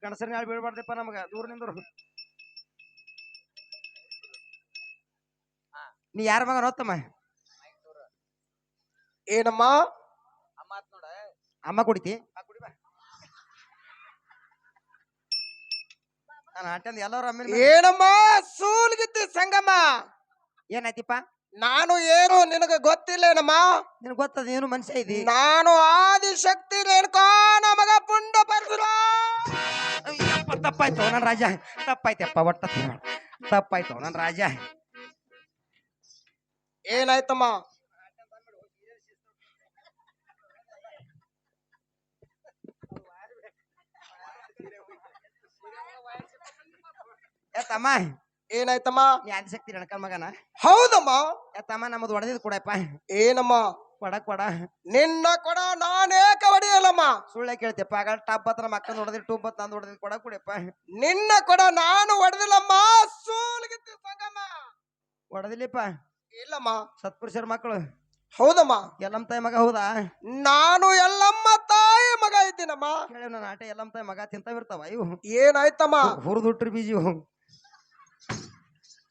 ಗಣಸರಿನ ಯಾರು ಬೀಳ್ಬಾರ್ದಪ್ಪ ನಮಗ ದೂರ ನಿಂದ್ರು. ನೀ ಯಾರ ಮಗ ನೋತ್ತಮ್ಮ ಏನಮ್ಮ ಅಮ್ಮ ಕುಡಿತಿ ಕುಡಿ ಬಾ. ನಾನು ಆಟಂದ ಎಲ್ಲರೂ ಅಮ್ಮಿನ ಏನಮ್ಮ ಸೂಲ್ಗಿತ್ತಿ ಸಂಗಮ್ಮ ಏನಾಯ್ತಿಪ್ಪ ನಾನು ಏನು ನಿನಗ ಗೊತ್ತಿಲ್ಲೇನಮ್ಮ ನಿನಗೆ ಗೊತ್ತದ ಏನು ಮನುಷ್ಯ ಇದಿ ನಾನು ಆದಿಶಕ್ತಿ ರೇಣುಕಾ ನಮಗ ಪುಂಡ ಪರಶುರ ತಪ್ಪಾಯ್ತು ನನ್ ರಾಜ ತಪ್ಪಾಯ್ತಪ್ಪ ಒಟ್ಟ ತಪ್ಪಾಯ್ತು ನನ್ ರಾಜ ಏನಾಯ್ತಮ್ಮ ತಮ್ಮ ಏನಾಯ್ತಮ್ಮ ನೀ ಆದಿಶಕ್ತಿ ರಣಕಲ್ ಮಗನ ಹೌದಮ್ಮ ತಮ್ಮ ನಮ್ಮದು ಹೊಡೆದಿದ್ ಕೊಡಪ್ಪ ಏನಮ್ಮ ಕೊಡ ಕೊಡ ನಿನ್ನ ಕೊಡ ನಾನೇಕ ಹೊಡೆಯಲ್ಲಮ್ಮ ಸುಳ್ಳೆ ಕೇಳ್ತಿಯಪ್ಪ ಆಗ ಟಬ್ ಹತ್ರ ಮಕ್ಕಳು ನೋಡಿದ್ರಿ ಟೂಬ್ ಹತ್ ನಂದು ಹೊಡೆದಿದ್ ಕೊಡ ಕುಡಿಯಪ್ಪ ನಿನ್ನ ಕೊಡ ನಾನು ಹೊಡೆದಿಲ್ಲಮ್ಮ ಸೂಲ್ಗಿತ್ತಿ ಸಂಗಮ್ಮ ಹೊಡೆದಿಲ್ಲಪ್ಪ ಇಲ್ಲಮ್ಮ ಸತ್ಪುರುಷರ ಮಕ್ಕಳು ಹೌದಮ್ಮ ಎಲ್ಲಮ್ಮ ತಾಯಿ ಮಗ ಹೌದಾ ನಾನು ಎಲ್ಲಮ್ಮ ತಾಯಿ ಮಗ ಇದ್ದೀನಮ್ಮ ಕೇಳಿ ನನ್ನ ಆಟ ಎಲ್ಲಮ್ಮ ತಾಯಿ ಮಗ ತಿಂತಾವಿರ್ತಾವ ಇವು ಏನಾಯ್ತಮ್ಮ ಹುರಿದು ಹುಟ್ಟ್ರಿ ಬೀಜ ಇವು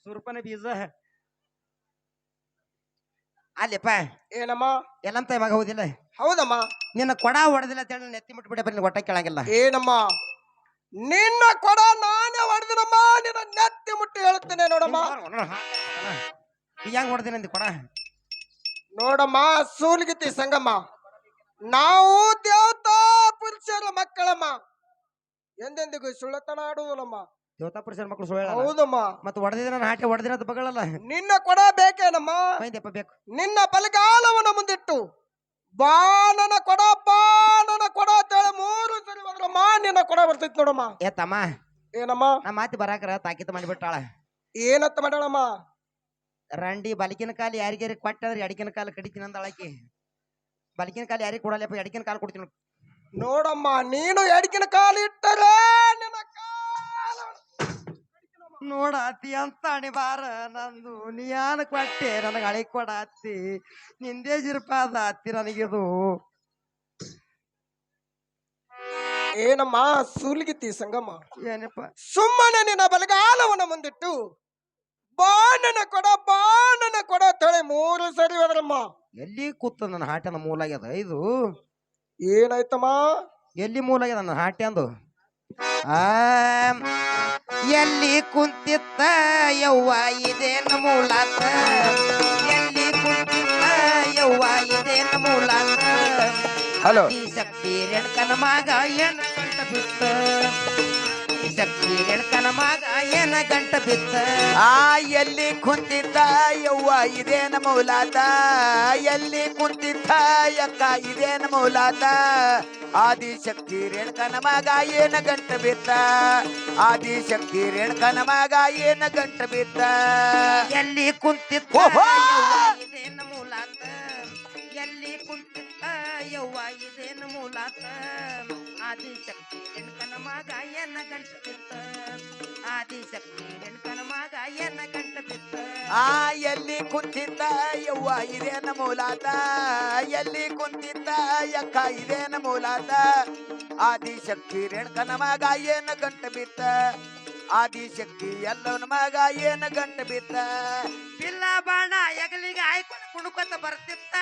ಸುರ್ಪನೆ ಬೀಜ ಅಲ್ಲಪ್ಪ ಏನಮ್ಮ ಎಲ್ಲಮ್ಮ ತಾಯಿ ಮಗ ಹೌದಿಲ್ಲ ಹೌದಮ್ಮ ನಿನ್ನ ಕೊಡ ಹೊಡೆದಿಲ್ಲ ಅಂತ ಹೇಳಿ ನೆತ್ತಿ ಮುಟ್ಬಿಟ್ಟೆ ಬರೀ ಹೊಟ್ಟೆ ಕೇಳಂಗಿಲ್ಲ ಏನಮ್ಮ ನಿನ್ನ ಕೊಡ ನಾನೇ ಹೊಡೆದಿನಮ್ಮ ನಿನ್ನ ನೆತ್ತಿ ಮುಟ್ಟಿ ಹೇಳುತ್ತೇನೆ ನೋಡಮ್ಮ ಹೆಂಗ್ ಹೊಡೆದಿನ ಕೊಡ ನೋಡಮ್ಮ ಸೂಲ್ಗಿತ್ತಿ ಸಂಗಮ್ಮ ನಾವು ದೇವತಾ ಪುರುಷರ ಮಕ್ಕಳಮ್ಮ ಎಂದೆಂದಿಗೂ ಸುಳ್ಳತನ ಆಡುವುದಲ್ಲಮ್ಮ ದೇವತಾ ಪುರುಷರ ಮಕ್ಕಳು ಸುಳ್ಳ ಹೌದಮ್ಮ ಮತ್ತೆ ಹೊಡೆದಿನ ನಾನು ಹಾಟೆ ಹೊಡೆದಿನ ಬಗಳಲ್ಲ ನಿನ್ನ ಕೊಡ ಬೇಕೇನಮ್ಮ ಮೈದಪ್ಪ ಬೇಕು ನಿನ್ನ ಬಲಗಾಲವನ್ನು ಮುಂದಿಟ್ಟು ಬಾಣನ ಕೊಡ ಅಂತೇಳಿ ಮೂರು ಸರಿ ಹೋದ್ರಮ್ಮ ನಿನ್ನ ಕೊಡ ಬರ್ತೈತಿ ನೋಡಮ್ಮ ತಮ್ಮ ಏನಮ್ಮ ನಾ ಮಾತಿ ಬರಾಕರ ತಾಕೀತು ಮಾಡಿಬಿಟ್ಟಾಳ ಏನತ್ತ ಮಾಡಳಮ್ಮ ರಂಡಿ ಬಲಕಿನ ಕಾಲು ಯಾರಿಗಾರಿ ಕೊಟ್ಟಂದ್ರೆ ಎಡಕಿನ ಕಾಲು ಕಡಿತೀನಿ ಅಂದ ಅಳಕಿ ಬಲಕಿನ ಕಾಲು ಯಾರಿಗೆ ಕೊಡಲ್ಲಪ್ಪ ಎಡಕಿನ ಕಾಲು ಕೊಡ್ತೀನಿ ನೋಡಮ್ಮ ನೀನು ಎಡಕಿನ ಕಾಲು ಇಟ್ಟರೆ ನಿನ್ನ ನೋಡ ಅತಿ ಅಂತ ಬಾರ ನಂದು ನೀಯಾನ ಕೊಟ್ಟೆ ನನಗೆ ಹಳಿ ಕೊಡ ಅತ್ತಿ ನಿಂದೇ ಜಿರ್ಪಾದ ಅತ್ತಿ ನನಗಿದು ಏನಮ್ಮ ಸೂಲ್ಗಿತ್ತಿ ಸಂಗಮ್ಮ ಏನಪ್ಪ ಸುಮ್ಮನೆ ನಿನ್ನ ಬಲಗಾಲವನ್ನು ಮುಂದಿಟ್ಟು ಬಾಣನ ಕೊಡ ತಳೆ ಮೂರು ಸರಿ ಹೋದ್ರಮ್ಮ ಎಲ್ಲಿ ಕೂತ ನನ್ನ ಹಾಟ್ಯನ ಮೂಲ ಆಗ್ಯದ ಇದು ಏನಾಯ್ತಮ್ಮ ಎಲ್ಲಿ ಮೂಲ ಆಗ್ಯದ ನನ್ನ ಹಾಟ್ಯಂದು ಎಲ್ಲಿ ಕುಂತಿತ್ತ ಯವ್ವ ಇದೇನು ಮೂಲಾತ ಎಲ್ಲಿ ಕುಂತಿತ್ತ ಯವ್ವ ಇದೇನು ಮೂಲಾತ ಹಲೋ ಶಕ್ತಿ ರೇಣಕನ ಮಗ ಏನ ಗಂಟ ಬಿತ್ತ ಶಕ್ತಿ ರೇಣಕನ ಮಗ ಏನ ಗಂಟ ಬಿತ್ತ ಎಲ್ಲಿ ಕುಂತಿದ್ದ ಯವ್ವ ಇದೇನ ಮೌಲಾತ ಎಲ್ಲಿ ಕುಂತಿದ್ದ ಯಕ್ಕ ಇದೇನ ಮೌಲಾತ ಆದಿಶಕ್ತಿ ರೇಣಕನ ಮಗ ಏನ ಗಂಟ ಬಿತ್ತ ಆದಿಶಕ್ತಿ ರೇಣಕನ ಮಗ ಏನ ಗಂಟ ಬಿತ್ತ ಎಲ್ಲಿ ಕುಂತಿತ್ತ ಇದೇನ ಮೂಲಾತ ಎಲ್ಲಿ ಕುಂತಿತ್ತ ಯವ್ವ ಇದೇನು ಮೂಲಾತ ಆದಿಶಕ್ತಿ ರೇಣಕನ ಮಗ ಏನ ಗಂಟ ಬಿತ್ತ ಆದಿಶಕ್ತಿ ರೇಣಕನ ಮಗ ಏನ ಗಂಟ ಬಿತ್ತ ಎಲ್ಲಿ ಕುಂತಿದ್ದ ಯವ್ವ ಇದೇನ ಮೌಲಾತ ಎಲ್ಲಿ ಕುಂತಿದ್ದ ಯಕ್ಕ ಇದೇನ ಮೌಲಾತ ಆದಿಶಕ್ತಿ ರೇಣಕನ ಮಗ ಏನ ಗಂಟ ಬಿತ್ತ ಆದಿಶಕ್ತಿ ಎಲ್ಲವನ ಮಗ ಏನ ಗಂಟ ಬಿತ್ತ ಪಿಲ್ಲ ಬಾಣ ಎಗಲಿಗೆ ಆಯ್ಕೊಂಡು ಕುಣುಕೊತ ಬರ್ತಿತ್ತ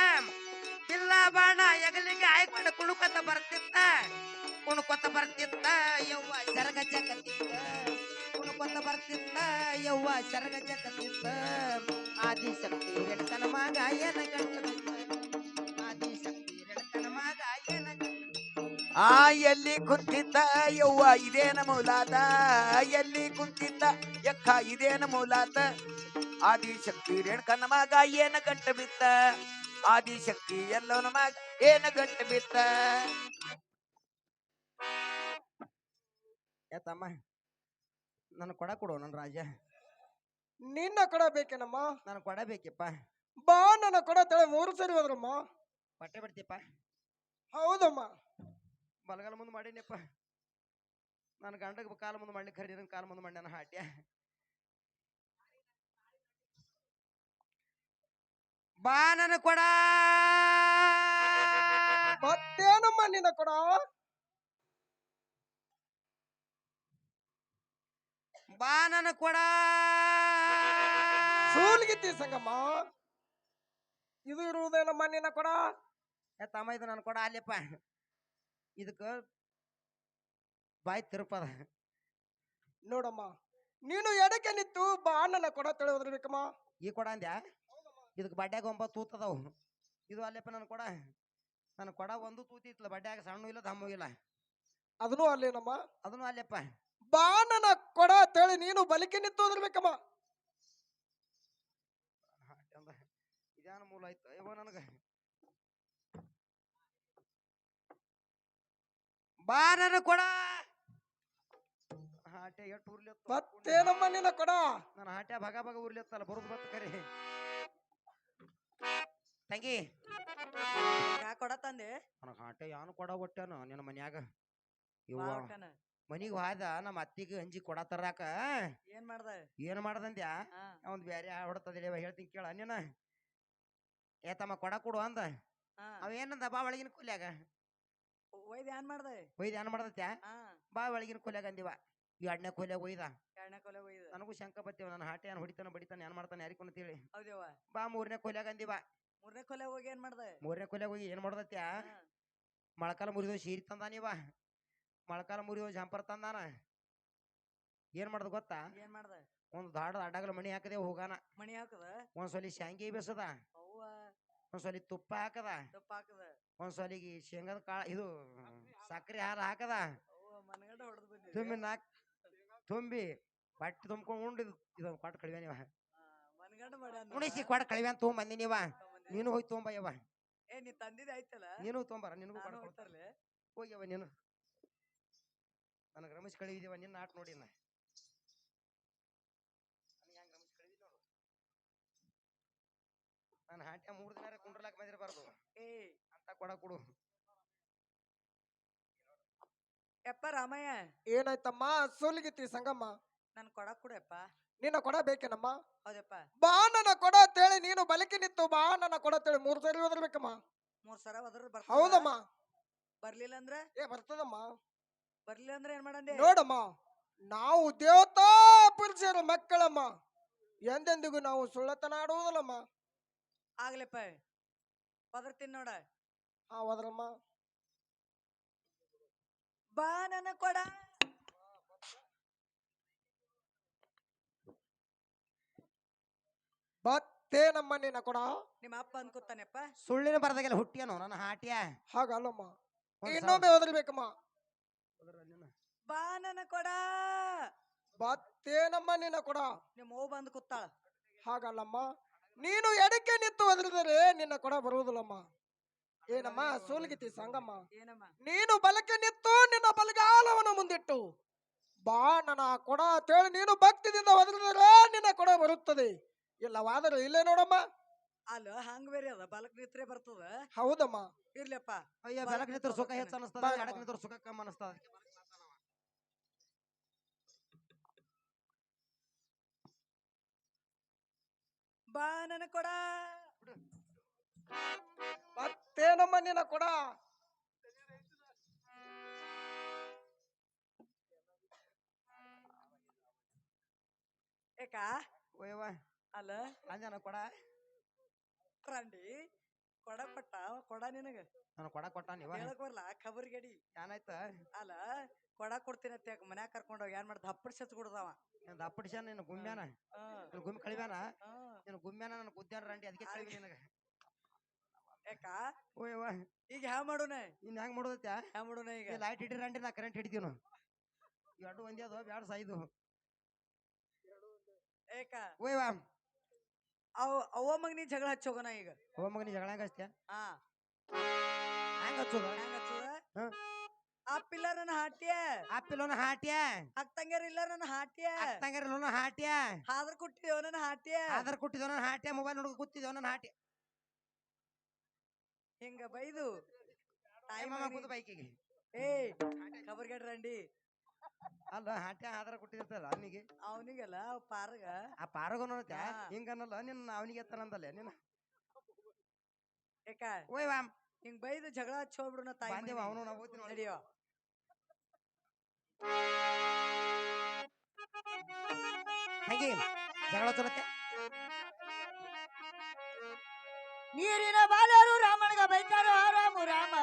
ಪಿಲ್ಲ ಬಾಣ ಎಗಲಿಗೆ ಆಯ್ಕೊಂಡು ಕುಣುಕೊತ ಬರ್ತಿತ್ತ ಯವ್ವ ಸರಗ ಜಗತ್ತಿತ್ತ ಕುಣುಕೊತ ಬರ್ತಿತ್ತ ಯವ್ವ ಸರಗ ಜಗತ್ತಿತ್ತ ಆದಿಶಕ್ತಿ ರೇಣಕನ ಮಗ ಏನ ಗಂಟ ಬಿತ್ತ ಆದಿಶಕ್ತಿ ರೇಣಕನ ಮಗ ಏನ ಗಂಟ ಎಲ್ಲಿ ಕುಂತಿದ್ದ ಯವ್ವ ಇದೇನ ಮೌಲಾತ ಎಲ್ಲಿ ಕುಂತಿದ್ದ ಯಕ್ಕ ಇದೇನ ಮೌಲಾತ ಆದಿಶಕ್ತಿ ರೇಣಕನ ಮಗ ಏನ ಗಂಟ ಬಿತ್ತ ಆದಿಶಕ್ತಿ ಎಲ್ಲವನ ಮಗ ಏನ ಗಂಟ ಬಿತ್ತ ತಮ್ಮ ನನ್ನ ಕೊಡ ಕೊಡು ನನ್ನ ರಾಜ ನಿನ್ನ ಕೊಡ ಬೇಕೇನಮ್ಮ ನಾನು ಕೊಡ ಬೇಕಪ್ಪ ಬಾ ನನ್ನ ಕೊಡ ತಳೆ ಮೂರು ಸರಿ ಹೋದ್ರಮ್ಮ ಬಟ್ಟೆ ಬಿಡ್ತೀಯಪ್ಪ ಹೌದಮ್ಮ ಬಲಗಾಲ ಮುಂದೆ ಮಾಡೀನಿಯಪ್ಪ ನನ್ನ ಗಂಡಗ ಕಾಲ ಮುಂದೆ ಮಾಡ್ಲಿಕ್ಕೆ ಖರೀ ಕಾಲ ಮುಂದೆ ಮಾಡಿ ನನ್ನ ಹಾಟ್ಯ ಬಾ ನನ್ನ ಕೊಡ ಮತ್ತೇನಮ್ಮ ನಿನ್ನ ಕೊಡ ಬಾ ನನ್ನ ಕೊಡ ಸೂಲ್ಗಿತ್ತಿ ಸಂಗಮ್ಮ ಇದು ಇರುವುದೇನಮ್ಮ ನಿನ್ನ ಕೊಡ ಏ ತಮ್ಮ ಇದು ನನ್ನ ಕೊಡ ಅಲ್ಲಪ್ಪ ಇದಕ್ಕ ಬಾಯಿ ತಿರುಪದ ನೋಡಮ್ಮ ನೀನು ಎಡಕ್ಕೆ ನಿಂತು ಬಾ ನನ್ನ ಕೊಡ ತಿಳಿಯೋದ್ರಬೇಕಮ್ಮ ಈ ಕೊಡ ಅಂದ್ಯಾ ಇದಕ್ಕೆ ಬಡ್ಡ್ಯಾಗ 9 ತೂತದವು ಇದು ಅಲ್ಲಪ್ಪ ನನ್ನ ಕೊಡ ನನ್ನ ಕೊಡ ಒಂದು ತೂತಿ ಇತ್ತಲ್ಲ ಬಡ್ಡ್ಯಾಗ ಸಣ್ಣ ಇಲ್ಲ ದಮ್ಮು ಇಲ್ಲ ಅದನ್ನು ಅಲ್ಲೇನಮ್ಮ ಅದನ್ನು ಅಲ್ಲಪ್ಪ ಬಾ ನನ್ನ ಕೊಡ ತೇಳಿ ನೀನು ಬಲಿಕೆ ನಿಂತು ಓದ್ರಬೇಕಮ್ಮ ಇದ್ಯಾನ ಮೂಲ ಆಯ್ತು ಇವ ನನಗ ಬಾ ನನ್ನ ಕೊಡ ಹಾಟೆ ಎಷ್ಟು ಉರ್ಲಿತ್ತ ಮತ್ತೇನಮ್ಮ ನಿನ್ನ ಕೊಡ ನನ್ನ ಹಾಟ್ಯ ಭಗ ಭಗ ಉರ್ಲಿತ್ತಲ್ಲ ಬರುದು ಬತ್ತ ಕರಿ ತಂಗಿ ಯಾ ಕೊಡ ತಂದೆ ನನಗೆ ಹಾಟೆ ಯಾನು ಕೊಡ ಒಟ್ಟಾನ ನಿನ್ನ ಮನ್ಯಾಗ ಇವ ಬಾ ಹೊಟ್ಟನ. ಮನಿಗೆ ಹೋದ ನಮ್ಮ ಅತ್ತಿಗೆ ಹಂಜಿ ಕೊಡ ತರಾಕ ಏನ್ ಮಾಡ್ದ ಏನ್ ಮಾಡ್ದಂದ್ಯಾ ಹಾ ಅವಂದ್ ಬ್ಯಾರೆ ಹೊಡತದಿಲ್ಲ ಹೇಳ್ತೀನಿ ಕೇಳ ನೀನ ಏತಮ್ಮ ಕೊಡ ಕೊಡು ಅಂದ ಹಾ ಅವ ಏನಂದ ಬಾ ಒಳಗಿನ ಕೊಲ್ಯಾಗ ಒಯ್ದ ಏನ್ ಮಾಡ್ದ ಒಯ್ದ ಏನ್ ಮಾಡ್ದತ್ಯಾ ಹಾ ಬಾ ಒಳಗಿನ ಕೊಲ್ಯಾಗ ಅಂದಿವ ಈ 2ನೇ ಕೊಲ್ಯಾಗ ಒಯ್ದ ಎರಡನೇ ಕೊಲೆ ಒಯ್ದ ನನಗೂ ಶಂಕ ಬತ್ತೇವ ನನ್ನ ಹಾಟೆ ಏನ್ ಹೊಡಿತಾನ ಬಡಿತಾನ ಏನ್ ಮಾಡ್ತಾನೆ ಯಾರಿಕೊಂಡ್ ಹೇಳಿ ಹೌದೇವ ಬಾ 3ನೇ ಕೊಲ್ಯಾಗ ಅಂದಿವ ಮೂರನೇ ಕೊಲೆ ಹೋಗಿ ಏನ್ ಮಾಡ್ದ 3ನೇ ಕೊಲ್ಯಾಗ ಹೋಗಿ ಏನ್ ಮಾಡ್ದತ್ಯಾ ಹಾ. ಮೊಳಕಾಲ ಮುರಿದೋ ಸೀರಿ ತಂದಾನಿವ ಮೊಳಕಾಲ ಮುರಿದೋ ಜಂಪರ್ ತಂದಾನ ಏನ್ ಮಾಡ್ದ ಗೊತ್ತಾ ಏನ್ ಮಾಡ್ದ ಒಂದು ದಾಡ ಅಡ್ಡಗಲ ಮಣಿ ಹಾಕದೆ ಹೋಗಾನ ಮಣಿ ಹಾಕದ ಒಂದ್ಸಲಿ ಶಾಂಗಿ ಬೆಸದ ಅವ್ವ ಒಂದ್ಸಲಿ ತುಪ್ಪ ಹಾಕದ ತುಪ್ಪ ಹಾಕದ ಒಂದ್ಸಲಿಗೆ ಶೇಂಗದ ಕಾಳ ಇದು ಸಕ್ರಿ ಹಾಲು ಹಾಕದ ಅವ್ವ ಮನಗಂಡ ಹೊಡೆದ್ ಬಂದಿ ತುಂಬಿ ತುಂಬಿ ಬಟ್ಟೆ ತುಂಬ್ಕೊಂಡು ಉಂಡು ಇದು ಕೊಟ್ಟ ಕಳಿವೆ ನೀವ ಮನಗಂಡ ಮಾಡ್ಯಾನ ಉಣಿಸಿ ಕೊಟ್ಟ ಕಳಿವೆ ಅಂತ ತೊಗೊಂಬಂದಿ ನೀವ ನೀನು ಹೋಗಿ ತೊಗೊಂಬ ಯವ್ವ ಏ ನೀ ತಂದಿದ್ ಆಯ್ತಲ್ಲ ನೀನು ತೊಗೊಂಬಾರ ನಿನಗೂ ನಾನು ಕೊಡ ಹೋಗ್ತಾರಲೆ ಹೋಗ್ಯವ ನೀನು ನನಗೆ ರಮೇಶ್ ಕಳಿವಿದೀವ ನಿನ್ನ ಆಟ ನೋಡಿ ನಾ ನಾನು ಹಾಟ್ಯ 3 ದಿನ ಕುಂಡ್ರಲಾಕ ಬಂದಿರಬಾರ್ದು ಏ ಅಂತ ಕೊಡ ಕೊಡು ಯಪ್ಪ ರಾಮಯ್ಯ ಏನಾಯ್ತಮ್ಮ ಸೂಲ್ಗಿತ್ತಿ ಸಂಗಮ್ಮ ನನ್ ಕೊಡ ಕೊಡಪ್ಪ ನಿನ್ನ ಕೊಡ ಬೇಕೇನಮ್ಮ ಹೌದಪ್ಪ ಬಾ ನನ್ನ ಕೊಡ ತೇಳಿ ನೀನು ಬಲಿಕೆ ನಿಂತು ಬಾ ನನ್ನ ಕೊಡ ತೇಳಿ 3 ಸರಿ ಓದಿರ್ಬೇಕಮ್ಮ 3 ಸರ ಒದ್ರ ಬರ್ತ ಹೌದಮ್ಮ ಬರ್ಲಿಲ್ಲ ಅಂದ್ರ ಬರ್ತದಮ್ಮ ಬರ್ಲಿಲ್ಲ ಅಂದ್ರ ಏನ್ ಮಾಡಂದೆ ನೋಡಮ್ಮ ನಾವು ದೇವತಾ ಪುರುಷರ ಮಕ್ಕಳಮ್ಮ ಎಂದೆಂದಿಗೂ ನಾವು ಸುಳ್ಳತನ ಆಡುವುದಲ್ಲಮ್ಮ ಆಗ್ಲಪ್ಪ ಒದರ್ತೀನಿ ನೋಡ ಹೋದ್ರಮ್ಮ ಬಾ ನನ್ನ ಕೊಡ ಬತ್ತೇನಮ್ಮ ನಿನ್ನ ಕೊಡ ನಿಮ್ಮ ಅಪ್ಪ ಅನ್ಕೋತಾನೆಪ್ಪ ಸುಳ್ಳಿನ ಬರದಾಗೆಲ್ಲ ಹುಟ್ಟಿಯನು ನನ್ನ ಹಾಟ್ಯ ಹಾಗಲ್ಲಮ್ಮ ಒಂದ್ ಇನ್ನೊಮ್ಮೆ ಓದಿರ್ಬೇಕಮ್ಮ ಬಾ ನನ್ನ ಕೊಡ ಬತ್ತೇನಮ್ಮ ನಿನ್ನ ಕೊಡ ನಿಮ್ಮ ಅವ್ವ ಬಂದು ಕೂತಾಳ ಹಾಗಲ್ಲಮ್ಮ ನೀನು ಎಡಕ್ಕೆ ನಿಂತು ಒದರಿದರೆ ನಿನ್ನ ಕೊಡ ಬರುವುದಿಲ್ಲಮ್ಮ ಏನಮ್ಮ ಸೂಲ್ಗಿತ್ತಿ ಸಂಗಮ್ಮ ಏನಮ್ಮ ನೀನು ಬಲಕ್ಕೆ ನಿಂತು ನಿನ್ನ ಬಲಗಾಲವನ್ನು ಮುಂದಿಟ್ಟು ಬಾ ನನ್ನ ಕೊಡ ತೇಳಿ ನೀನು ಭಕ್ತಿದಿಂದ ಒದರಿದರೆ ನಿನ್ನ ಕೊಡ ಬರುತ್ತದೆ ಇಲ್ಲವಾದರೆ ಇಲ್ಲೇ ನೋಡಮ್ಮ ಅಲ್ಲ ಹಂಗ ಬೇರೆ ಅದ ಬಲಕ್ ನಿತ್ರೆ ಬರ್ತದ ಹೌದಮ್ಮ ಇರ್ಲಪ್ಪ ಅಯ್ಯ ಬೆಳಕ್ ನಿಂತರ ಸುಖ ಹೆಚ್ಚು ಅನಿಸ್ತದ ಬಾ. ಎಡಕ್ ನಿಂತರ ಸುಖ ಕಮ್ಮಿ ಅನಿಸ್ತದ ಬಾ ನನ್ನ ಕೊಡ ಮತ್ತೇನಮ್ಮ ನಿನ್ನ ಕೊಡ ಏಕ ಓಯವ್ವ ಅಲ್ಲ ಅಂಜನ ಕೊಡ ರಂಡಿ ಕೊಡ ಕೊಟ್ಟ ಕೊಡ ನಿನಗ ನಾನು ಕೊಡ ಕೊಟ್ಟ ನೀವ ಹೇಳಕ್ ಬರ್ಲ ಖಬರ್ ಗಡಿ ಏನಾಯ್ತ ಅಲ್ಲ ಕೊಡ ಕೊಡ್ತೀನಿ ಅಂತ ಮನ್ಯಾಗ ಕರ್ಕೊಂಡ್ ಹೋಗಿ ಏನ್ ಮಾಡ್ದ ಹಪ್ಪಡ್ ಸತ್ ಕೊಡ್ದವ ನಿನ್ ದಪ್ಪಡಿಸ್ಯಾನ ನಿನ್ನ ಗುಮ್ಮ್ಯಾನ ನಿನ್ ಗುಮ್ಮಿ ಕಳಿವ್ಯಾನ ನಿನ್ನ ಗುಮ್ಮ್ಯಾನ ನನ್ನ ಗುದ್ದ್ಯಾನ ರಂಡಿ ಅದಕ್ಕೆ ಕಳಿವಿ ನಿನಗ ಏಕ ಓಯವ್ವ ಈಗ ಹ್ಯಾ ಮಾಡೋಣ ಇನ್ ಹೆಂಗ್ ಮಾಡೋದತ್ಯಾ ಹ್ಯಾ ಮಾಡೋಣ ಈಗ ಈ ಲೈಟ್ ಹಿಡಿ ರಂಡಿ ನಾ ಕರೆಂಟ್ ಹಿಡಿತೀವಿ ನಾವು ಎರಡು ಒಂದೇ ಅದು ಬ್ಯಾಡ ಸಾಯ್ದು ಏಕ ಓಯವ್ವ ಅವ್ವ ಮಗ ನೀ ಜಗಳ ಹಚ್ಚೋಗೋಣ ಈಗ ಓ ಮಗನಿ ಜಗಳ ಹೆಂಗ ಹಚ್ತ್ಯಾ ಹಾ ಹೆಂಗ ಹಚ್ಚೋದ ಹೆಂಗ ಹಚ್ಚೋದ ಹಾ ಅಪ್ಪಿಲ್ಲ ನನ್ನ ಹಾಟ್ಯ ಆಪಿಲೋನ ಹಾಟ್ಯ ಅಕ್ಕಂಗಾರ ಇಲ್ಲ ನನ್ನ ಹಾಟ್ಯ ಅತ್ತಂಗಾರಲೋನ ಹಾಟ್ಯ ಹಾದ್ರ ಕೊಟ್ಟಿದ್ದೇವ ನನ್ನ ಹಾಟ್ಯ ಆಧಾರ್ ಕೊಟ್ಟಿದ್ದವ ನನ್ನ ಹಾಟ್ಯ ಮೊಬೈಲ್ ನೋಡ್ಕೊ ಕೂತಿದ್ದೇವ ನನ್ನ ಹಾಟ್ಯ ಹಿಂಗ ಬೈದು ತಾಯಿ ಮಾಮ ಕೂತು ಬೈಕಿಗೆ ಏ ಖಬರ್ ಗಡ್ ರಂಡಿ ಅಲ್ಲ ಹಾಟ್ಯ ಆಧಾರ ಕೊಟ್ಟಿರ್ತಲ್ಲ ಅವನಿಗೆ ಅವನಿಗೆಲ್ಲ ಪಾರ್ಗ ಆ ಪಾರಗೋನ ಹಾ. ಹಿಂಗನ್ನಲ್ಲ ನಿನ್ನ ಅವನಿಗೆ ಎತ್ತಾನಂದಲ್ಲ ನಿನ್ನ ಏಕ ಓಯ್ ವಾಮ್ ಹಿಂಗ್ ಬೈದು ಜಗಳ ಹಚ್ಚಿ ಹೋಗ್ಬಿಡು ನಾ ತಾಯಿ ಬಂದೇವ ಅವನು ನಾವು ಹೋಗ್ತೀನಿ ನಡಿಯೋ ತಂಗಿ ಜಗಳ ತರತ್ತೆ ನೀರಿನ ಬಾಲರು ರಾಮನಿಗ ಬೈತಾರ ರಾಮು ರಾಮ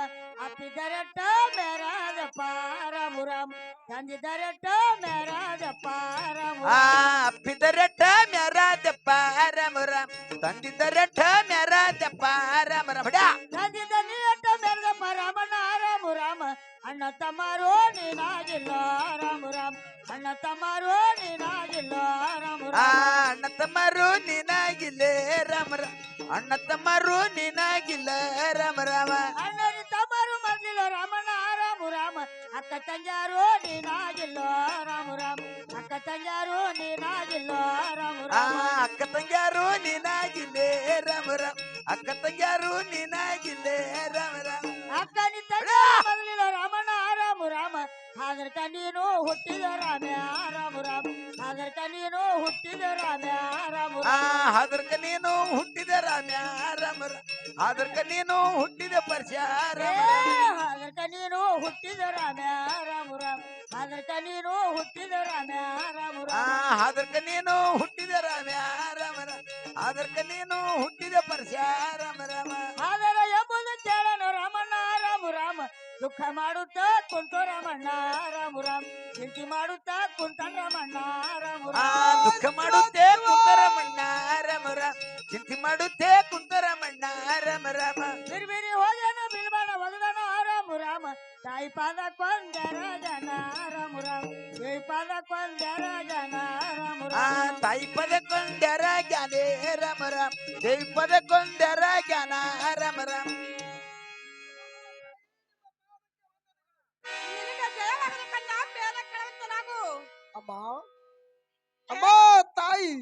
ಅಪ್ಪಿದರಟ್ಟ ಮೇರಾದಪ್ಪ ರಾಮು ರಾಮ ತಂದಿದರಟ್ಟ ಮೇರಾದಪ್ಪ ರಾಮು ಆ ಅಪ್ಪಿದರಟ್ಟ ಮ್ಯಾರಾದಪ್ಪ ರಾಮ ರಾಮ ತಂದಿದ್ದರಟ್ಟ ಮ್ಯಾರಾದಪ್ಪ ರಾಮ ರಾಮ ಬಡ್ಯಾ ತಂದಿದ್ದ ನೀಟ ಮೇರದಪ್ಪ ರಾಮಣ್ಣ ರಾಮು ರಾಮ ಅಣ್ಣ ತಮ್ಮರು ನೀನಾಗಿಲ್ಲ ರಾಮು ರಾಮ ಅಣ್ಣ ತಮ್ಮರು ನೀನಾಗಿಲ್ಲ ರಾಮು ಆ ರಾಮ ಅಣ್ಣ ತಮ್ಮರು ನೀನಾಗಿಲ್ಲೇ ರಾಮ ರಾಮ ಅಣ್ಣ ತಮ್ಮರು ನೀನಾಗಿಲ್ಲ ರಾಮ ರಾಮ ಅಣ್ಣರಿ ತಮ್ಮರು ಮೊದಲಿಲ್ಲ ರಾಮಣ್ಣ ರಾಮು ರಾಮ ಅಕ್ಕ ತಂಗ್ಯಾರು ನೀನಾಗಿಲ್ಲ ರಾಮು ರಾಮ ಅಕ್ಕ ತಂಗ್ಯಾರು ನೀನಾಗಿಲ್ಲ ರಾಮು ಆ ರಾಮ ಅಕ್ಕ ತಂಗ್ಯಾರು ನೀನಾಗಿಲ್ಲೇ ರಾಮ ರಾಮ ಅಕ್ಕ ತಂಗ್ಯಾರು ನೀನಾಗಿಲ್ಲೇ ರಾಮ ರಾಮ ಅಕ್ಕ ನಿ ತಂಗ ಮೊದಲಿಲ್ಲ ರಾಮಣ್ಣ ರಾಮು ರಾಮ ಹಾಗರ್ಕ ನೀನು ಹುಟ್ಟಿದ ರಾಮ್ಯ ರಾಮು ರಾಮ ಹಾಗರ್ಕ ನೀನು ಹುಟ್ಟಿದ ರಾಮ್ಯ ರಾಮು ಆ ರಾಮ ಹಾದರ್ಕ ನೀನು ಹುಟ್ಟಿದ ರಾಮ್ಯ ರಾಮ ರಾಮ ಹಾದರ್ಕ ನೀನು ಹುಟ್ಟಿದ ಪರ್ಶ್ಯ ರಾಮ ರಾಮ ಹಾಗರ್ಕ ನೀನು ಹುಟ್ಟಿದ ರಾಮ್ಯ ರಾಮು ರಾಮ ಹಾಗರ್ಕ ನೀನು ಹುಟ್ಟಿದ ರಾಮ್ಯ ರಾಮು ಆ ರಾಮ ಹಾದರ್ಕ ನೀನು ಹುಟ್ಟಿದ ರಾಮ್ಯ ರಾಮ ರಾಮ ಹಾದರ್ಕ ನೀನು ಹುಟ್ಟಿದ ಪರ್ಶ್ಯ ರಾಮ ರಾಮ ಹಾದರ ಎಂಬುದು ಕೇಳನು ರಾಮಣ್ಣ ರಾಮು ರಾಮ ದುಃಖ ಮಾಡುತ್ತ ಕುಂತು ರಾಮಣ್ಣ ರಾಮು ರಾಮ ಚಿಂತೆ ಮಾಡುತ್ತ ಕುಂತ ರಾಮಣ್ಣ ರಾಮು ಆ ರಾಮ ದುಃಖ ಮಾಡುತ್ತೆ ಕುಂತರ ಮಣ್ಣ ರಾಮ ರಾಮ ಚಿಂತೆ ಮಾಡುತ್ತೆ ಕುಂತರ ಮಣ್ಣ ರಾಮ ರಾಮ ಬಿರ್ಬಿರಿ ಹೋಗೇನು ಬಿಲ್ಬಾಣ ಒಗದನ ರಾಮು ರಾಮ ತಾಯಿ ಪಾದ ಕೊಂದರ ಜನ ರಾಮು ರಾಮ ದೇವಿ ಪಾದ ಕೊಂದರ ಜನ ರಾಮು ಆ ರಾಮ ತಾಯಿ ಪದ ಕೊಂದರ ಜ್ಞಾನೇ ರಾಮ ರಾಮ ದೇವಿ ಪದ ಕೊಂದರ ಜ್ಞಾನ ರಾಮ ರಾಮ ಅಮ್ಮ ಅಮ್ಮ ತಾಯಿ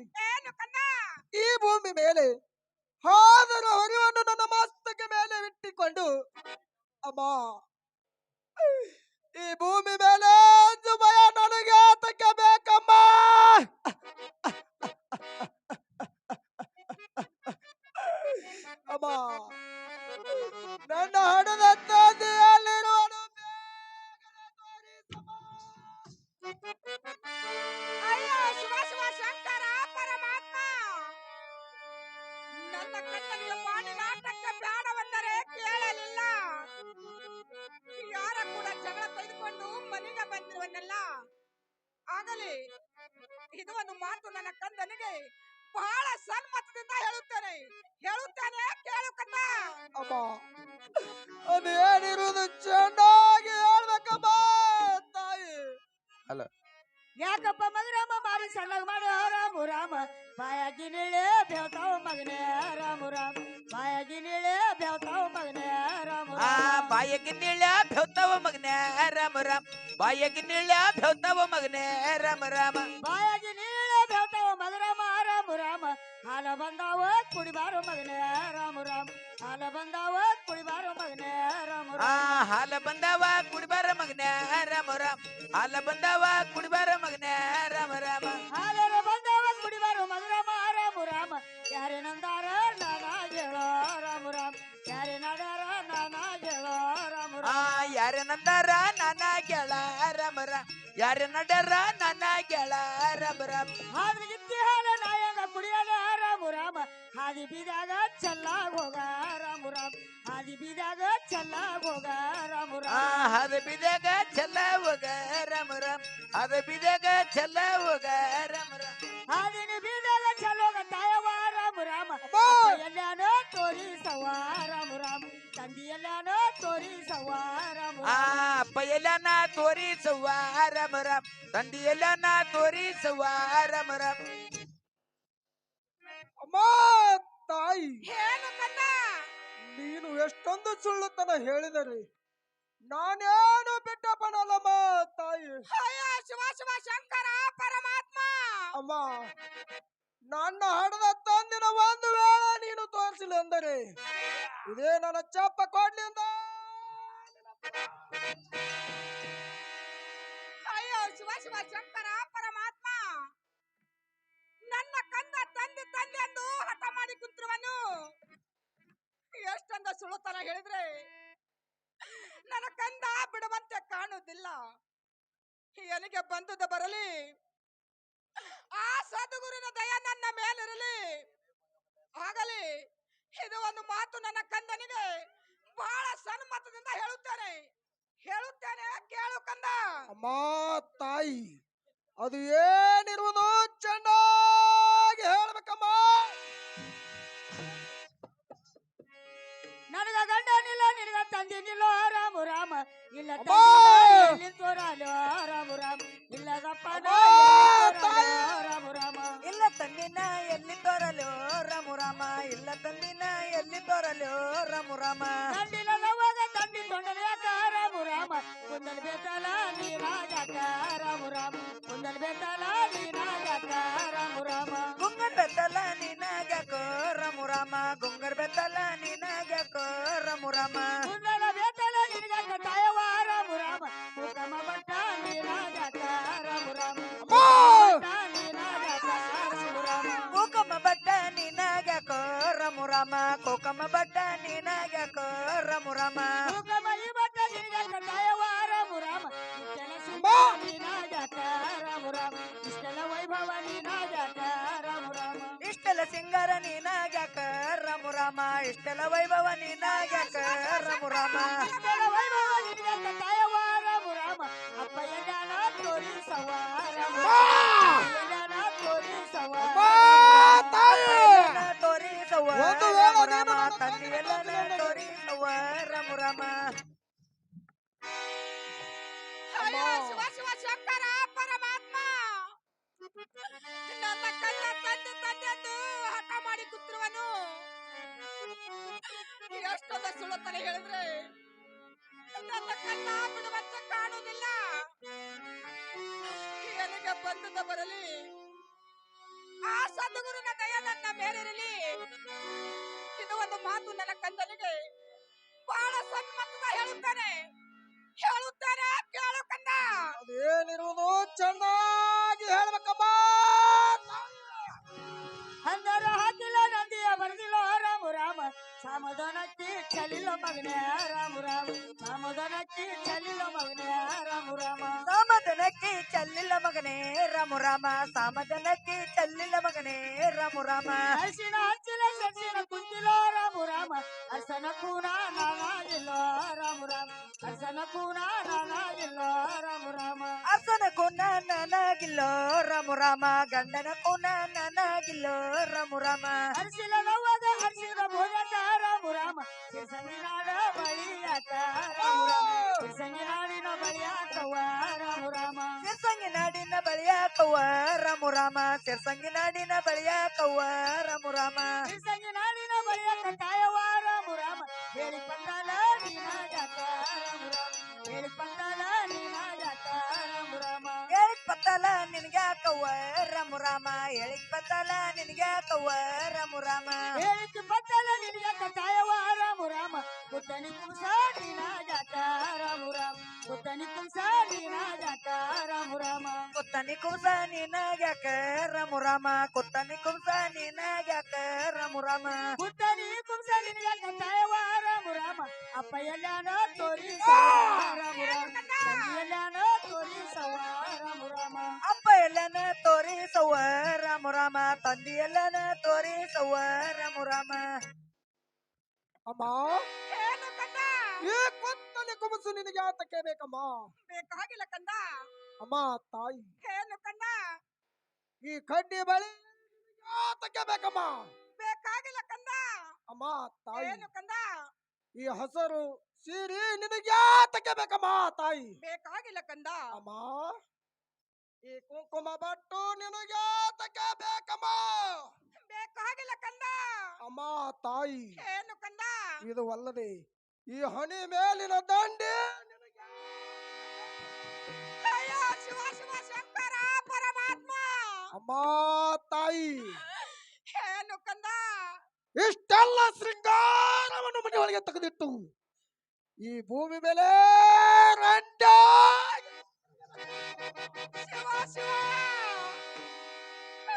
ಈ ಭೂಮಿ ಮೇಲೆ ಹಾದರ ಹೊರೆಯನ್ನು ನನ್ನ ಮಸ್ತಕ ಮೇಲೆ ಇಟ್ಟಿಕೊಂಡು ಅಮ್ಮ ಈ ಭೂಮಿ ಮೇಲೆ ಭಯ ನನಗೆ ಆತಕ್ಕೆ ಬೇಕಮ್ಮ ಅಮ್ಮ ನನ್ನ ಹಣದ ತಂದೆಯಲ್ಲಿರುವನು ಬೇಗನೆ ತೋರಿಸಮ್ಮ. ಅಯ್ಯೋ ಶಿವ ಶಿವ ಶಂಕರ ಪರಮಾತ್ಮ ನನ್ನ ಕಣ್ಣನಿಗೆ ಮಾಡಿ ನಾಟಕ ಬೇಡವೆಂದರೆ ಕೇಳಲಿಲ್ಲ ಯಾರ ಕೂಡ ಜಗಳ ತೆಗೆದುಕೊಂಡು ಮನೆಗೆ ಬಂದಿರುವನಲ್ಲ ಆಗಲಿ ಇದು ಒಂದು ಮಾತು ನನ್ನ ಕಂದನಿಗೆ ಬಹಳ ಸನ್ಮತದಿಂದ ಹೇಳುತ್ತೇನೆ ಕೇಳು ಕಂದ ಅಮ್ಮ ಅದೇನಿರುವುದು ಚೆನ್ನಾಗಿ ಹೇಳ್ಬೇಕಮ್ಮ ತಾಯಿ ಯಾಕಪ್ಪ ಮಗರಾಮ ಮಾಡಿ ಸಣ್ಣಗ್ ಮಾಡಿ ರಾಮು ರಾಮ ಬಾಯಾಗಿ ನೀಳೆ ಬೇವತಾವ ಮಗನೇ ರಾಮು ರಾಮ ಬಾಯಾಗಿ ನೀಳೆ ಬೇವತಾವ ಮಗನೇ ರಾಮು ಆ ರಾಮ ಬಾಯಗಿ ನೀಳ್ಯ ಭೇವ್ತವ ಮಗನೇ ರಾಮ ರಾಮ ಬಾಯಗಿ ನೀಳ್ಯ ಭೇವ್ತವ ಮಗನೇ ರಾಮ ರಾಮ ಬಾಯಾಗಿ ನೀಳೆ ಬೇವತಾವ ಮಗರಾಮ ರಾಮು ರಾಮ ಹಾಲ ಬಂದಾವ ಕುಡಿಬಾರೋ ಮಗನೇ ರಾಮು ರಾಮ ಹಾಲ ಬಂದಾವ ಕುಡಿಬಾರೋ ಮಗನೇ ರಾಮು ಆ ರಾಮ ಹಾಲ ಬಂದವ ಕುಡಿಬಾರ ಮಗನೇ ರಾಮ ರಾಮ ಹಾಲ ಬಂದವ ಕುಡಿಬಾರ ಮಗನೇ ರಾಮ ರಾಮ ಹಾಲರ ಬಂದಾವ ಕುಡಿಬಾರೋ ಮಗರಾಮ ರಾಮು ರಾಮ ಯಾರೇನಂದಾರ ನಾನಾ ಹೇಳೋ ರಾಮು ರಾಮ ಯಾರೇ ನಡಾರ ನಾನಾ ಹೇಳೋ ರಾಮು ಆ ರಾಮ ಯಾರ ನಂದಾರ ನಾನ ಗೆಳ ರಾಮ ರಾಮ ಯಾರ ನಡರ ನಾನ ಗೆಳ ರಾಮ ರಾಮ ಆದ್ರೆ ಇತ್ತಿ ಹಾಲ ನಾಯಂಗ ಕುಡಿಯಲ್ಲ ರಾಮು ರಾಮ ಹಾದಿ ಬೀದಾಗ ಚೆಲ್ಲಾಗ ಹೋಗ ರಾಮು ರಾಮ ಹಾದಿ ಬೀದಾಗ ಚೆಲ್ಲಾಗ ಹೋಗ ರಾಮು ಆ ರಾಮ ಹದ ಬಿದಾಗ ಚೆಲ್ಲ ಹೋಗ ರಾಮ ರಾಮ ಹದ ಬಿದಾಗ ಚೆಲ್ಲ ಹೋಗ ರಾಮ ರಾಮ ಹಾದಿನ ಬೀದಾಗ ಚೆಲ್ಲೋಗ ತಾಯವ ರಾಮು ರಾಮ ಎಲ್ಲಾನೋ ತೋರಿಸವ ರಾಮು ರಾಮ ತಂದಿ ಎಲ್ಲಾನೋ ತೋರಿಸವ ರಾಮು ಆ ರಾಮ ಅಪ್ಪ ಎಲ್ಲನ ತೋರಿಸುವ ರಾಮ ರಾಮ ತಂದಿ ಎಲ್ಲನ ತೋರಿಸುವ ರಾಮ ರಾಮ ಅಮ್ಮ ತಾಯಿ ಏನು ಕಂದ ನೀನು ಎಷ್ಟೊಂದು ಸುಳ್ಳುತನ ಹೇಳಿದರೆ ನಾನೇನು ಬಿಟ್ಟಪ್ಪನಲ್ಲಮ್ಮ ತಾಯಿ ಅಯ್ಯೋ ಶಿವ ಶಿವ ಶಂಕರ ಪರಮಾತ್ಮ ಅಮ್ಮ ನನ್ನ ಹಣದ ತಂದಿನ ಒಂದು ವೇಳೆ ನೀನು ತೋರಿಸಿಲ್ಲ ಅಂದರೆ ಇದೇ ನನ್ನ ಚಪ್ಪ ಕೊಡ್ಲಿಂದ ಅಯ್ಯೋ ಶಿವ ಶಿವ ಶಂಕರ ಪರಮಾತ್ಮ ನನ್ನ ಕಂದ ತಂದೆ ತಂದೆ ಎಂದು ಹಠ ಮಾಡಿ ಕುಂತಿರುವನು ಎಷ್ಟೊಂದ ಸುಳ್ಳುತನ ಹೇಳಿದ್ರೆ ನನ್ನ ಕಂದ ಬಿಡುವಂತೆ ಕಾಣುವುದಿಲ್ಲ ಎಲ್ಲಿಗೆ ಬಂದದ ಬರಲಿ ಆ ಸದ್ಗುರುವಿನ ದಯ ನನ್ನ ಮೇಲಿರಲಿ ಆಗಲಿ. ಇದು ಒಂದು ಮಾತು ನನ್ನ ಕಂದನಿಗೆ ಬಹಳ ಸನ್ಮತದಿಂದ ಹೇಳುತ್ತೇನೆ ಕೇಳು ಕಂದ. ಅಮ್ಮ ತಾಯಿ, ಅದು ಏನಿರುವುದು ಚೆನ್ನಾಗಿ ಹೇಳ್ಬೇಕಮ್ಮ. ನನಗ ಗಂಡನಿಲ್ಲ ನಿನಗ ತಂದಿನಿಲ್ಲ ರಾಮ ರಾಮ ಇಲ್ಲ ಅಮ್ಮ! ಎಲ್ಲಿ ತೋರಲು ರಾಮ ರಾಮ ಇಲ್ಲದಪ್ಪನ ರಾಮ ರಾಮ ಇಲ್ಲ ತಂದಿನ ಎಲ್ಲಿ ತೋರಲು ರಾಮು ರಾಮ, ಇಲ್ಲ ತಂದಿನ ಎಲ್ಲಿ ತೋರಲು ರಾಮು ರಾಮ. ಗಂಡಿನ ನವಾಗ ತಂಡಿ ತೊಂಡನ್ಯಾಕ ರಾಮ ರಾಮ ಕುಂದಲ್ ಬೇತಲ ನೀರಾಜಾಕ ರಾಮ ರಾಮ ಕುಂದಲ್ ಬೇತಲ ನೀರಾಜಾಕ ರಾಮ ರಾಮ ಗುಂಗರ್ ಬೆತ್ತಲ ನಿನಗ್ಯಾಕೋ ರಾಮು ರಾಮ, ಗುಂಗರ್ ಬೆತ್ತಲ ನಿನಗ್ಯಾಕೋ ರಾಮು ರಾಮ. ಕುಂದಲ ಬೇತಲ ನಿನಗಾಕ ತಾಯವ ರಾಮ ರಾಮ ಕುಕಮ ಬಟ್ಟ ನೀರಾಜಾಕ ರಾಮ ರಾಮ ನೀರಾಜಾಕ ರಾಮ ರಾಮ ಕೋಕಮ್ಮ ಬಟ್ಟ ನಿನಗ್ಯಾಕೋ ರಾಮು ರಾಮ, ಕೋಕಮ್ಮ ಬಟ್ಟ ನಿನಗ್ಯಾಕೋ ರಾಮು ರಾಮ. ಕುಕಮಲಿ ಬಟ್ಟ ನಿನಗಾಕ ತಾಯವ ರಾಮ ರಾಮ ಇಷ್ಟೆಲ್ಲ ಸುಮ್ಮ ನೀರಾಜಾಕ ರಾಮ ರಾಮ ಇಷ್ಟೆಲ್ಲ ವೈಭವ ನೀರಾಜಾಕ ರಾಮ ರಾಮ ಇಷ್ಟೆಲ್ಲ ಸಿಂಗಾರ ನಿನಗ್ಯಾಕ ರಾಮು ರಾಮ, ಇಷ್ಟೆಲ್ಲ ವೈಭವ ನಿನಗ್ಯಾಕ ರಾಮು ರಾಮ. ಇಷ್ಟೆಲ್ಲ ವೈಭವ ನಿನಗಾಕ ತಾಯವ ರಾಮ ರಾಮ ಅಪ್ಪಯ್ಯ ಜ್ಞಾನ ತೋರಿಸವ ರಾಮ ಜ್ಞಾನ ತೋರಿಸವ ತಾಯಿ, ತೋರಿಸವ ಒಂದು ವೇಳೆ ರಾಮು ನೀನು ರಾಮ, ನನ್ನ ತಂದೆಯೆಲ್ಲ ತಂದೆಯನ್ನು ತೋರಿಸವ ರಾಮು ರಾಮ. ಅಯ್ಯೋ ಶಿವ ಶಿವ ಶಂಕರ ಪರಮಾತ್ಮ, ನನ್ನ ಕಣ್ಣ ತಂದೆ ಎಂದು ಹಠ ಮಾಡಿ ಕೂತಿರುವನು. ಎಷ್ಟೊಂದ ಸುಳ್ಳುತ್ತಲೇ ಹೇಳಿದ್ರೆ ನನ್ನ ಕಣ್ಣ ಬಿಡುವಂತೆ ಕಾಣುವುದಿಲ್ಲ. ಎಲ್ಲಿಗೆ ಬಂದದ ಬರಲಿ, ಆ ಸದ್ಗುರುನ ದಯ ನನ್ನ ಮೇಲಿರಲಿ. ಇದು ಒಂದು ಮಾತು ನನ್ನ ಕಂದನಿಗೆ ಬಹಳ ಸನ್ಮತದ ಹೇಳುತ್ತೇನೆ ಕೇಳು ಕಂದ. ಅದು ಏನಿರುವುದು ಚೆನ್ನಾಗಿ ಹೇಳ್ಬೇಕಮ್ಮ. ಹಂದರ ಹಾಕಿಲ್ಲ ನಂದಿಯ ಬರೆದಿಲ್ಲ ರಾಮ ರಾಮ ಸಮಾಧಾನಕ್ಕೆ ಚಲಿಲ್ಲ ಮಗನೇ ರಾಮ ರಾಮ ಸಮಾಧಾನಕ್ಕೆ ಚಲಿಲ್ಲ ಮಗನೇ ರಾಮ ರಾಮ ಸಾಮದನಕ್ಕೆ ಚಲ್ಲಿಲ್ಲ ಮಗನೇ ರಾಮು ರಾಮ, ಸಾಮದನಕ್ಕೆ ಚಲ್ಲಿಲ್ಲ ಮಗನೇ ರಾಮು ರಾಮ. ಅರ್ಶಿನ ಹಚ್ಚಿನ ಸಸಿನ ಕುಂತಿಲ್ಲ ರಾಮ ರಾಮ ಅರ್ಸನ ಕೂನ ನಾನಾಗಿಲ್ಲ ರಾಮ ರಾಮ ಅರ್ಸನ ಕೂನ ನಾನಾಗಿಲ್ಲ ರಾಮ ರಾಮ ಅರ್ಸನ ಕುನ ನನಗಿಲ್ಲೋ ರಾಮು ರಾಮ, ಗಂಡನ ಕುನ ನನಗಿಲ್ಲೋ ರಾಮು ರಾಮ. ಅರ್ಶಿನ ನೋವಾಗ ಅರ್ಶಿನ ಭೋಜಕ ರಾಮ ರಾಮ ಸಿರ್ಸಂಗಿನಾಡ ಬಳಿಯಾಕ ರಾಮ ರಾಮ ಸಿರ್ಸಂಗಿನಾಡಿನ ಬಳಿಯಾಕವ ರಾಮ ರಾಮ ಸಿರ್ಸಂಗಿ ನಾಡಿನ ಬಳಿಯಾಕವ್ವ ರಾಮು ರಾಮ, ಸಿರ್ಸಂಗಿ ನಾಡಿನ ಬಳಿಯಾಕವ್ವ ರಾಮು ರಾಮ. ಸಿರ್ಸಂಗಿನಾಡಿನ ಬಳಿಯಾಕ ಕಾಯವ ರಾಮ ರಾಮ ಹೇಳಿ ಪಂದಾಲ ನೀನ ಜಾಕ ರಾಮ ರಾಮ ಹೇಳಿ ಪಂದಾಲ ನೀನ ಜಾಕ ರಾಮ ರಾಮ ಹೇಳಿಕ್ ಪತ್ತಲ ನಿನ್ಗ್ಯಾಕವ್ವ ರಾಮು ರಾಮ, ಹೇಳಿಕ್ ಪತ್ತಲ ನಿನ್ಗ್ಯಾಕವ್ವ ರಾಮು ರಾಮ. ಹೇಳಿಕೆ ಪತ್ತಲ ನಿನಗ ಕಾಯವ ರಾಮ ರಾಮ ಕುತ್ತನಿ ಕುಂಸ ನೀನ ಜಾಕ ರಾಮ ರಾಮ ಕುತ್ತನಿ ಕುಂಸ ನೀನ ಜಾಕ ರಾಮ ರಾಮ ಕುತ್ತನಿ ಕುಂಸ ನಿನಗ್ಯಾಕ ರಾಮು ರಾಮ, ಕುತ್ತನಿ ಕುಂಸ ನಿನಗ್ಯಾಕ ರಾಮು ರಾಮ. ಕುತ್ತನಿ ಕುಂಸ ನಿನಗ ಕಾಯವ ರಾಮ ರಾಮ ಅಪ್ಪ ಎಲ್ಲಾನ ತೋರಿಸ ರಾಮ ರಾಮ ತಂಗಿ ಎಲ್ಲಾನ ತೋರಿಸವ ರಾಮ ರಾಮ ಅಪ್ಪ ಎಲ್ಲನ ತೋರಿಸವ್ವ ರಾಮು ರಾಮ, ತಂದಿ ಎಲ್ಲನ ತೋರಿಸವ್ವ ರಾಮು ರಾಮ. ಅಮ್ಮ, ಏನು ಕಂದ? ಈ ಕೊತ್ತಲೆ ಕುಮಸು ನಿನಗೆ ಆತಕ್ಕೆ ಬೇಕಮ್ಮ. ಬೇಕಾಗಿಲ್ಲ ಕಂದ. ಅಮ್ಮ ತಾಯಿ, ಏನು ಕಂದ? ಈ ಕಡ್ಡಿ ಬಳಿ ಆತಕ್ಕೆ ಬೇಕಮ್ಮ. ಬೇಕಾಗಿಲ್ಲ ಕಂದ. ಅಮ್ಮ ತಾಯಿ, ಏನು ಕಂದ? ಈ ಹಸರು ಸೀರೆ ನಿನಗೆ ಆತಕ್ಕೆ ಬೇಕಮ್ಮ ತಾಯಿ. ಬೇಕಾಗಿಲ್ಲ ಕಂದ. ಅಮ್ಮ, ಈ ಕುಂಕುಮ ಬಟ್ಟು ನಿನಗೆ ಆತಕ್ಕೆ ಬೇಕಮ್ಮ. ಬೇಕಾಗಿಲ್ಲ ಕಂದ. ಅಮ್ಮ ತಾಯಿ, ಏನು ಕಂದ? ಇದು ಅಲ್ಲದೆ ಈ ಹಣಿ ಮೇಲಿನ ದಂಡೆ ನಿನಗೆ. ಅಯ್ಯೋ ಶಿವ ಶಿವ ಶಂಕರ ಪರಮಾತ್ಮ, ಅಮ್ಮ ತಾಯಿ, ಏನು ಕಂದ? ಇಷ್ಟೆಲ್ಲ ಶೃಂಗಾರವನ್ನು ಮನೆಯೊಳಗೆ ತೆಗೆದಿಟ್ಟು ಈ ಭೂಮಿ ಮೇಲೆ ರಂಡ ಶಿವ ಶಿವ,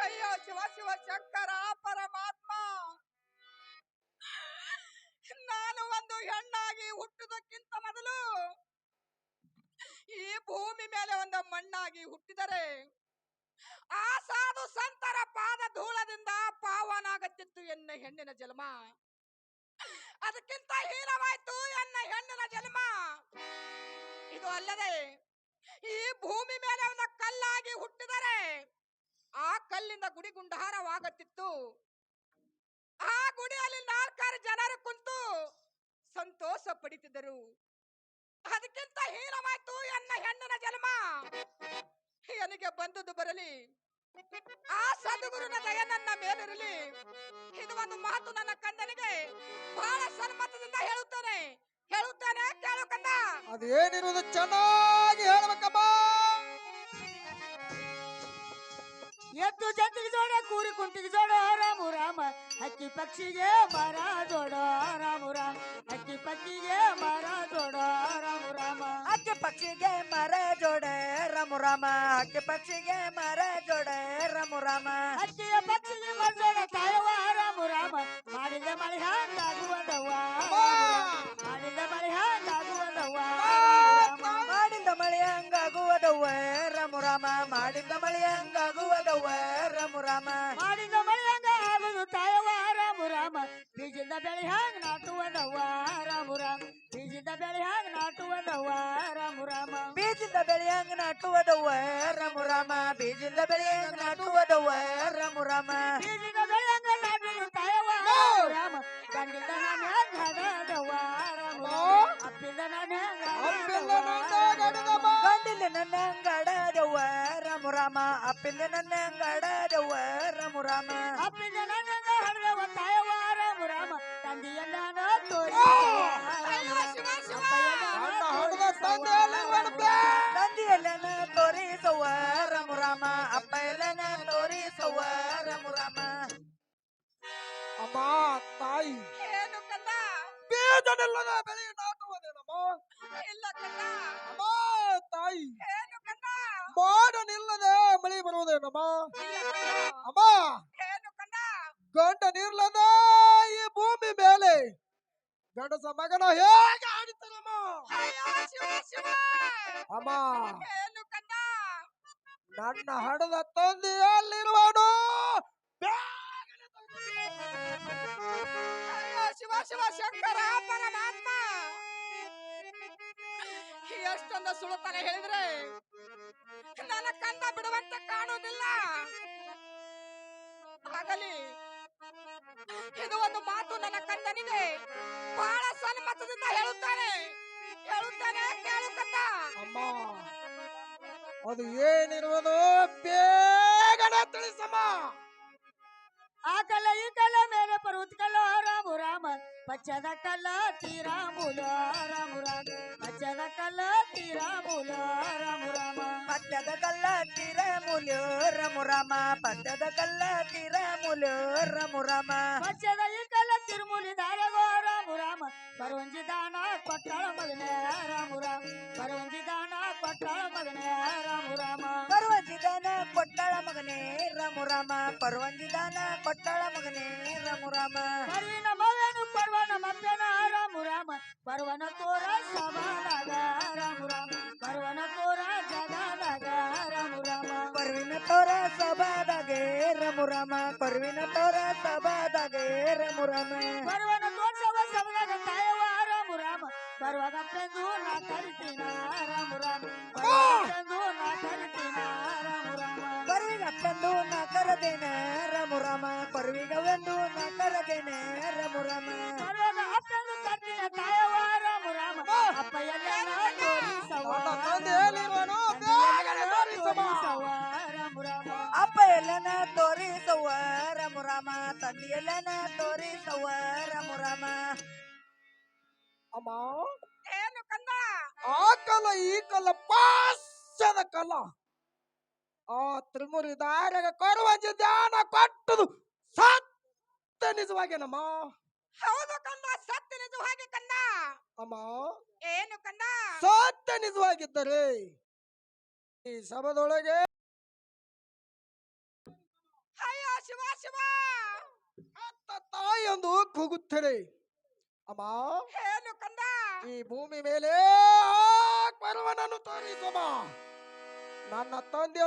ಅಯ್ಯೋ ಶಿವ ಶಿವ ಶಂಕರ ಪರಮಾತ್ಮ, ನಾನು ಒಂದು ಹೆಣ್ಣಾಗಿ ಹುಟ್ಟುವುದಕ್ಕಿಂತ ಮೊದಲು ಈ ಭೂಮಿ ಮೇಲೆ ಒಂದು ಮಣ್ಣಾಗಿ ಹುಟ್ಟಿದರೆ ಆ ಸಾಧು ಸಂತರ ಪಾದ ಧೂಳದಿಂದ ಪಾವನಾಗತ್ತಿತ್ತು ಎನ್ನ ಹೆಣ್ಣಿನ ಜನ್ಮ. ಅದಕ್ಕಿಂತ ಹೀನವಾಯ್ತು ಎನ್ನ ಹೆಣ್ಣಿನ ಜನ್ಮ. ಇದು ಅಲ್ಲದೆ ಈ ಭೂಮಿ ಮೇಲೆ ಒಂದು ಕಲ್ಲಾಗಿ ಹುಟ್ಟಿದರೆ ಆ ಕಲ್ಲಿಂದ ಗುಡಿ ಗುಂಡಾರವಾಗುತ್ತಿತ್ತು. ಆ ಗುಡಿಯಲ್ಲಿ 4 ಜನರು ಕುಂತು ಸಂತೋಷ ಪಡಿತಿದ್ದರು. ಅದಕ್ಕಿಂತ ಹೀನವಾಯ್ತು ಎನ್ನ ಹೆಣ್ಣಿನ ಜನ್ಮ. ನನಗೆ ಬಂದದ್ದು ಬರಲಿ, ಆ ಸದ್ಗುರುನ ದಯ ನನ್ನ ಮೇಲಿರಲಿ. ಇದು ಒಂದು ಮಾತು ನನ್ನ ಕಂದನಿಗೆ ಬಹಳ ಸನ್ಮತದಿಂದ ಹೇಳುತ್ತೇನೆ ಕೇಳು ಕಂದ. ಅದೇನಿರುವುದು ಚೆನ್ನಾಗಿ ಹೇಳ್ಬೇಕಮ್ಮ. ಎತ್ತು ಜಂತಿಗೆ ಜೋಡ ಕೂರಿ ಕುಂಟಿಗೆ ಜೋಡ ರಾಮು ರಾಮ. ಹಕ್ಕಿ ಪಕ್ಷಿಗೆ ಮರ ಜೋಡ ರಾಮು ರಾಮ. ಹಕ್ಕಿ ಪಕ್ಷಿಗೆ ಮರ ಜೋಡ ರಾಮು ರಾಮ. ಹಕ್ಕಿ ಪಕ್ಷಿಗೆ ಮರ ಜೋಡ ರಾಮು ರಾಮ. ಹಕ್ಕಿ ಪಕ್ಷಿಗೆ ಮರ ಜೋಡ ರಾಮು ರಾಮ. ಹಕ್ಕಿಯ ಪಕ್ಷಿಗೆ ಮರ ಜೋಡ ತಾಯವ ರಾಮು ರಾಮ. ಮಾಡಿದ ಮಳೆ ಹಾಗಾಗುವುದವ್ವ. ಮಾಡಿದ ಮಳೆ ಹಾಗಾಗುವುದವ್ವ. ಮಾಡಿದ ಮಳೆ ಹಂಗಾಗುವುದವ್ವ ರಾಮು ರಾಮ. ಮಾಡಿದ ಮಳೆ ಹಂಗಾಗುವುದವ್ವ ರಾಮು ರಾಮ. ಮಾಡಿದ ಮಳೆ ಹಂಗ ಆಗುದು ತಾಯವ ರಾಮು ರಾಮ. ಬೀಜದ ಬೆಳೆ ಹಂಗ ನಾಟುವುದವ್ವ ರಾಮು ರಾಮ. ಬೀಜದ ಬೆಳೆ ಹಂಗ ನಾಟುವುದವ್ವ ರಾಮು ರಾಮ. ಬೀಜದ ಬೆಳೆ ಹಂಗ ನಾಟುವುದವ್ವ ರಾಮು ರಾಮ. ಬೀಜದ ಬೆಳೆ ಹಂಗ ನಾಟುವುದವ್ವ ರಾಮು ರಾಮ. ಬೀಜದ ಬೆಳೆ ಹಂಗ ನಾಟುವುದು ತಾಯವ ರಾಮ. ಗಂಡಿಂದ ನಾನು ಹಂಗ ಹಡದವ್ವ ರಾಮು ರಾಮ. ಅಪ್ಪಿಂದ ನಾನು ಹಂಗ ಗಂಡಿಲ್ಲ ನನ್ನ ಹಂಗಾಡದವ್ವ ರಾಮು ರಾಮ. ಅಪ್ಪಿಂದ ನನ್ನ ಹಂಗಾಡದವ್ವ ರಾಮು ರಾಮ. ಅಪ್ಪಿಂದ ನನ್ನ ಹಂಗ ಹಡದವ್ವ ತಾಯವ ರಾಮು ರಾಮ. ತಂದೆಯನ್ನ ತೋರಿ ತಂದೆಯಲ್ಲನ ತೋರಿಸವ್ವ ರಾಮು ರಾಮ. ಅಪ್ಪ ಎಲ್ಲನ ತೋರಿಸವ್ವ ರಾಮು ರಾಮ. ಅಮ್ಮ ತಾಯಿ, ಏನು ಕಂದ? ಬೀಜನಿಲ್ಲದ ಬೆಳೆ ನಾಟುವುದೇನಮ್ಮ. ಇಲ್ಲ ಕಂದ. ಅಮ್ಮ ತಾಯಿ, ಏನು ಕಂದ? ಮಾಡನಿಲ್ಲದೆ ಮಳೆ ಬರುವುದೇನಮ್ಮ. ಇಲ್ಲ ಕಂದ. ಅಮ್ಮ ಏನು ಕಂದ? ಗಂಡನಿರ್ಲದ ಈ ಭೂಮಿ ಮೇಲೆ ಗಂಡಸ ಮಗನ ಹೇಗೆ ಆಡಿತಾರಮ್ಮ. ಅಯ್ಯೋ ಶಿವ ಶಿವ. ಅಮ್ಮ ಏನು ಕಂದ? ನನ್ನ ಹಡದ ತಂದೆಯಲ್ಲಿರುವನು ಅಯ್ಯೋ ಶಿವ ಶಿವ ಶಂಕರ ಪರಮಾತ್ಮ. ಎಷ್ಟೊಂದು ಸುಳುತನ ಹೇಳಿದ್ರೆ ನನ್ನ ಕಂದ ಬಿಡುವಂತೆ ಕಾಣುವುದಿಲ್ಲ. ಆಗಲಿ, ಇದು ಒಂದು ಮಾತು ನನ್ನ ಕಂದನಿಗೆ ಬಹಳ ಸನ್ಮತದಿಂದ ಹೇಳುತ್ತಾನೆ ಕೇಳು ಕಂದ. ಅಮ್ಮ ಅದು ಏನಿರುವುದು ಬೇಗನೆ ತಿಳಿಸಮ್ಮ. ಆ ಕಲ್ಲ ಈ ಕಲ್ಲ ಮೇಲೆ ಪರ್ವತ ಕಲ್ಲ ರಾಮು ರಾಮ. ಪಚ್ಚದ ಕಲ್ಲ ತೀರ ಮೂಲ ರಾಮು ರಾಮ. ಪಚ್ಚದ ಕಲ್ಲ ತೀರ ಮೂಲ ರಾಮು ರಾಮ. ಪಟ್ಟದ ಕಲ್ಲ ತೀರ ಮೂಲ್ಯ ರಾಮು ರಾಮ. ಪಟ್ಟದ ಕಲ್ಲ ತೀರ ಮೂಲ್ಯ ರಾಮು ರಾಮ. ಪಚ್ಚದ ಈ ಕಲ್ಲ ತಿರುಮೂಲಿ ದಾರಗೋ ರಾಮು ರಾಮ. ಬರುವಂಜಿ ದಾನ ಕೊಟ್ಟಾಳ ಮಗನೇ ರಾಮು ರಾಮ. ಬರುವಂಜಿ ದಾನ ಕೊಟ್ಟಾಳ ಮಗನೇ ರಾಮು ರಾಮ. ಪರ್ವಂಜಿದಾನ ಕೊಟ್ಟಾಳ ಮಗನೇ ರಾಮು ರಾಮ. ಪರ್ವಂಜಿದಾನ ಕೊಟ್ಟಾಳ ಮಗನೇ ರಾಮು ರಾಮ. ಪರ್ವಿನ ಮಗನು ಪರ್ವನ ಮತ್ತನ ರಾಮು ರಾಮ. ಪರ್ವನ ತೋರ ಸಮಾನಾಗ ರಾಮು ರಾಮ. ಪರ್ವನ ತೋರ ಜಗದಾಗ ರಾಮು ರಾಮ. ಪರ್ವಿನ ತೋರ ಸಭಾದಾಗೆ ರಾಮು ರಾಮ. ಪರ್ವಿನ ತೋರ ಸಭಾದಾಗೆ ರಾಮು ರಾಮ. ಪರ್ವನ ತೋರ್ಸವ ಸಮದಾಗ ತಾಯವ ರಾಮು ರಾಮ. ಪರ್ವಗ ಪೆಂದು ನಾ ಕರಿತೀನ ರಾಮು ರಾಮ. ಪರ್ವಗಪ್ಪೆಂದು ನಾ ಕರಿತೀನ ರಾಮು ರಾಮ. ಪರ್ವಿಗಪ್ಪೆಂದು ನಾ ಕರದೇನ ರಾಮು ರಾಮ. ಪರ್ವಿಗವೆಂದು ನಾ ಕರದೇನ ರಾಮು ರಾಮ. ಪರ್ವಗ ಅಪ್ಪೆಂದು ಕರ್ತಿನ ತಾಯವ ರಾಮು ರಾಮ. ಅಪ್ಪ ಎಲ್ಲ ತೋರಿಸವ ತಂದೆಯಲ್ಲಿರುವನು ಬೇಗನೆ ತೋರಿಸಮ್ಮ. ರಾಮು ರಾಮ. ಅಪ್ಪ ಎಲ್ಲನ ತೋರಿಸವ್ವ ರಾಮು ರಾಮ. ತಂದೆ ಎಲ್ಲನ ತೋರಿಸವ್ವ ರಾಮು ರಾಮ. ಅಮ್ಮ ಏನು ಕಂದ? ಆ ಕಲ ಈ ಕಲ ಪಾಸ್ಯದ ಕಲ ಆ ತ್ರಿಮುರಿ ದಾರಿಗೆ ಕೊಡುವಂಜಿ ಧ್ಯಾನ ಕೊಟ್ಟದು ಸತ್ಯ ನಿಜವಾಗೇನಮ್ಮ. ಹೌದು ಕಂದ, ಸತ್ಯ ನಿಜವಾಗಿ ಕಂದ. ಅಮ್ಮ ಏನು ಕಂದ? ಸತ್ಯ ನಿಜವಾಗಿದ್ದರೆ ಈ ಸಭದೊಳಗೆ ಅಯ್ಯೋ ಶಿವ ಶಿವ. ಅತ್ತ ತಾಯಿಯೊಂದು ಕೂಗುತ್ತದೆ. ಅಮ್ಮ ಏನು ಕಂದ? ಈ ಭೂಮಿ ಮೇಲೆ ಪರ್ವನನ್ನು ತೋರಿಸಮ್ಮ. ನನ್ನ ತಂದೆ